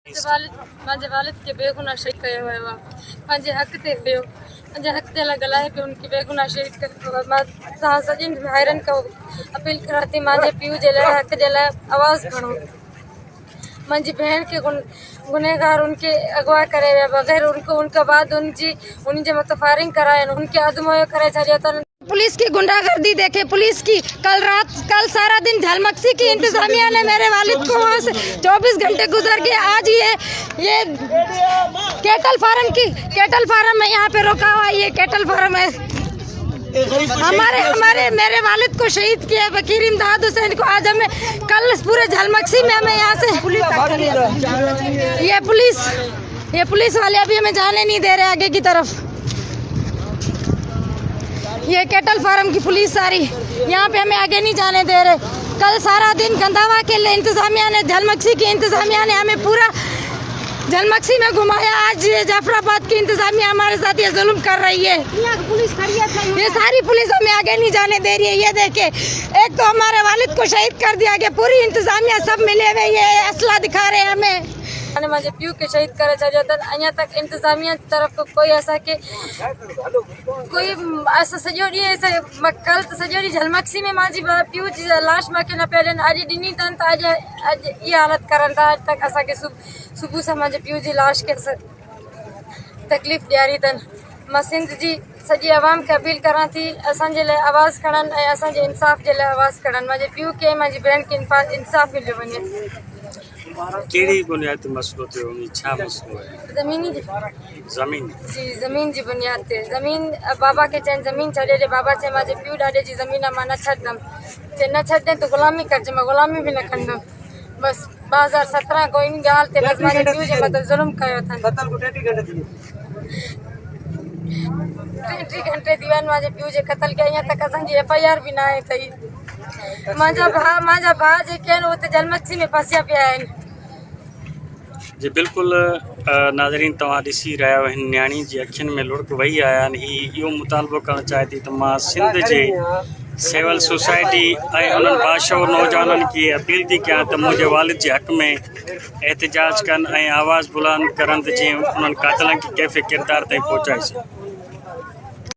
मुंहिंजे वालिद खे बेगुनाह शहीद कयो वियो आहे। पंहिंजे हक़ ते पियो, पंहिंजे हक़ ते ॻाल्हाए पियो, उनखे बेगुनाह शहीद कयो वियो आहे। मां तव्हां सभिनी भाइरनि खां अपील करां थी, मुंहिंजे पीउ जे लाइ, हक़ जे लाइ आवाज़ खणो। मुंहिंजी भेण खे गुनहगार उनके अगवा करे विया, बग़ैर उनके बाद उनजे मथां फायरिंग कराइनि, उनके अधमोयो करे छॾियो अथनि। पुलिस की गुंडागर्दी देखे, पुलिस की कल सारा दिन झलमक्सी की इंतजामिया ने मेरे वालिद को वहाँ से 24 घंटे गुजर गए। आज ये कैटल फार्म है, यहाँ पे रोका हुआ। ये कैटल फार्म है। मेरे वालिद को शहीद किया बकीर इमदाद हुसैन को। आज हमें कल पूरे झलमक्सी में हमें यहाँ से ये पुलिस वाले अभी हमें जाने नहीं दे रहे आगे की तरफ। ये कैटल फार्म की पुलिस सारी यहाँ पे हमें आगे नहीं जाने दे रहे। कल सारा दिन गंदावा के इंतजामिया ने, झलमक्सी की इंतजामिया ने हमें पूरा झलमक्सी में घुमाया। आज ये जाफराबाद की इंतजामिया हमारे साथ ये जुल्म कर रही है। ये सारी पुलिस हमें आगे नहीं जाने दे रही है। ये देखे, एक तो हमारे वालिद को शहीद कर दिया गया, पूरी इंतजामिया सब मिले हुए ये असला दिखा रहे हैं हमें। मुंहिंजे पीउ खे शहीद करे छॾियो अथनि। अञा तक इंतजामिया तरफ़ कोई असांखे सॼो ॾींहुं कल त सॼो ॾींहुं झलमक्सी में मुंहिंजी पीउ जी लाश मूंखे न पिया ॾियनि। अॼु ॾिनी अथनि त अॼु इहा हालत करनि था। अॼु तक असांखे सुबुह सां मुंहिंजे पीउ जी लाश खे तकलीफ़ ॾियारी अथनि। मां सिंध जी सॼी आवाम खे अपील करां थी, असांजे लाइ आवाज़ खणनि ऐं असांजे इंसाफ़ जे लाइ आवाज़ खणनि। मुंहिंजे पीउ खे, मुंहिंजी भेण खे इंसाफ़ मिलियो वञे। कहिड़ी बुनियाद ते मसइलो थियो? छा मसइलो आहे? ज़मीन जी बुनियाद ते। ज़मीन बाबा खे चइनि ज़मीन छॾे ॾे। बाबा चए मुंहिंजे पीउ ॾाॾे जी ज़मीन आहे, मां न छॾंदमि। चए न छॾे त ग़ुलामी करिजे, मां ग़ुलामी बि न कंदमि। बसि 2017 को इन ॻाल्हि ते बसि मुंहिंजे पीउ जे मथां ज़ुल्म कयो अथनि। 3 घंटे थी विया आहिनि मुंहिंजे पीउ जे क़तल खे। अञा तक असांजी FIR बि न आहे अथई। मुंहिंजा भाउ जेके आहिनि उहे त झलमक्सी में फसिया पिया आहिनि। जी बिल्कुलु नाज़रीन, तव्हां ॾिसी रहिया आहियो, हिन न्याणी जी अखियुनि में लुढ़क वही आया आहिनि। इहो मुतालबो करणु चाहे थी त मां सिंध जे सिविल सोसाइटी ऐं उन्हनि बाशऊर नौजवाननि खे अपील थी कयां त मुंहिंजे वालिद जे हक़ में एहतजाज कनि ऐं आवाज़ बुलंद करनि त जीअं उन्हनि कातिलनि खे कैफ़े किरदार ताईं पहुचाए सघनि।